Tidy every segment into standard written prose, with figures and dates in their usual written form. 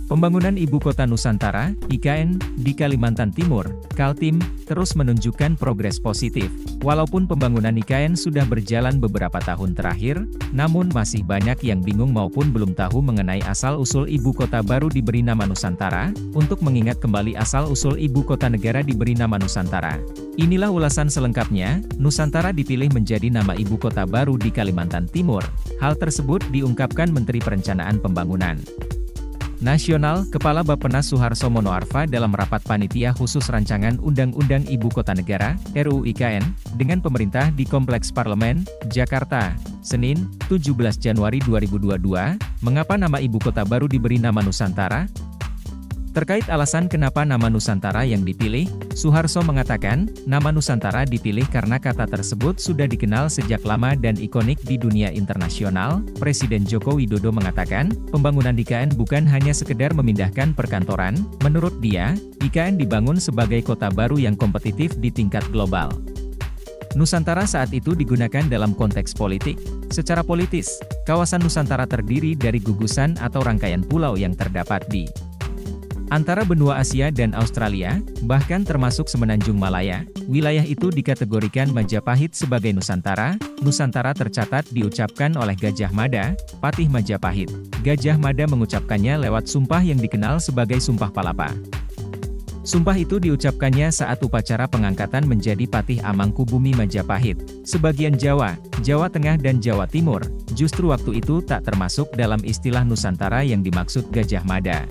Pembangunan Ibu Kota Nusantara (IKN) di Kalimantan Timur, Kaltim, terus menunjukkan progres positif. Walaupun pembangunan IKN sudah berjalan beberapa tahun terakhir, namun masih banyak yang bingung maupun belum tahu mengenai asal-usul Ibu Kota baru diberi nama Nusantara. Untuk mengingat kembali asal-usul Ibu Kota Negara diberi nama Nusantara, inilah ulasan selengkapnya. Nusantara dipilih menjadi nama Ibu Kota baru di Kalimantan Timur. Hal tersebut diungkapkan Menteri Perencanaan Pembangunan Nasional, Kepala Bappenas Suharso Monoarfa dalam rapat panitia khusus rancangan Undang-Undang Ibu Kota Negara (RUU IKN) dengan pemerintah di Kompleks Parlemen, Jakarta, Senin, 17 Januari 2022. Mengapa nama Ibu Kota baru diberi nama Nusantara? Terkait alasan kenapa nama Nusantara yang dipilih, Suharso mengatakan, nama Nusantara dipilih karena kata tersebut sudah dikenal sejak lama dan ikonik di dunia internasional. Presiden Joko Widodo mengatakan, pembangunan IKN bukan hanya sekedar memindahkan perkantoran. Menurut dia, IKN dibangun sebagai kota baru yang kompetitif di tingkat global. Nusantara saat itu digunakan dalam konteks politik. Secara politis, kawasan Nusantara terdiri dari gugusan atau rangkaian pulau yang terdapat di antara benua Asia dan Australia, bahkan termasuk Semenanjung Malaya. Wilayah itu dikategorikan Majapahit sebagai Nusantara. Nusantara tercatat diucapkan oleh Gajah Mada, Patih Majapahit. Gajah Mada mengucapkannya lewat sumpah yang dikenal sebagai Sumpah Palapa. Sumpah itu diucapkannya saat upacara pengangkatan menjadi Patih Amangkubumi Majapahit. Sebagian Jawa, Jawa Tengah dan Jawa Timur, justru waktu itu tak termasuk dalam istilah Nusantara yang dimaksud Gajah Mada.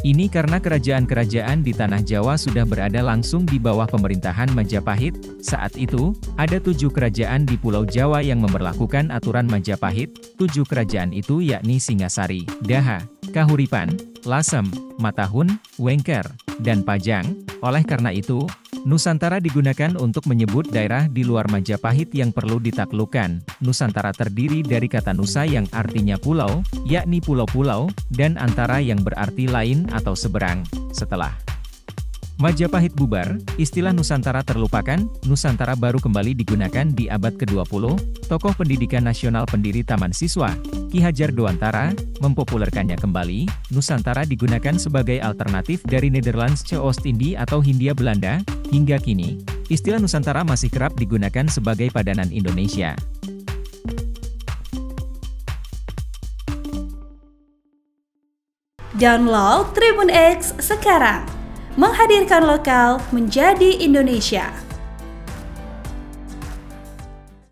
Ini karena kerajaan-kerajaan di tanah Jawa sudah berada langsung di bawah pemerintahan Majapahit. Saat itu, ada 7 kerajaan di Pulau Jawa yang memberlakukan aturan Majapahit. 7 kerajaan itu yakni Singasari, Daha, Kahuripan, Lasem, Matahun, Wengker, dan Pajang. Oleh karena itu, Nusantara digunakan untuk menyebut daerah di luar Majapahit yang perlu ditaklukkan. Nusantara terdiri dari kata Nusa yang artinya pulau, yakni pulau-pulau, dan Antara yang berarti lain atau seberang. Setelah Majapahit bubar, istilah Nusantara terlupakan. Nusantara baru kembali digunakan di abad ke-20. Tokoh pendidikan nasional pendiri Taman Siswa, Ki Hajar Dewantara, mempopulerkannya kembali. Nusantara digunakan sebagai alternatif dari Nederlandsche Oost-Indie atau Hindia Belanda. Hingga kini, istilah Nusantara masih kerap digunakan sebagai padanan Indonesia. Download Tribun X sekarang, menghadirkan lokal menjadi Indonesia.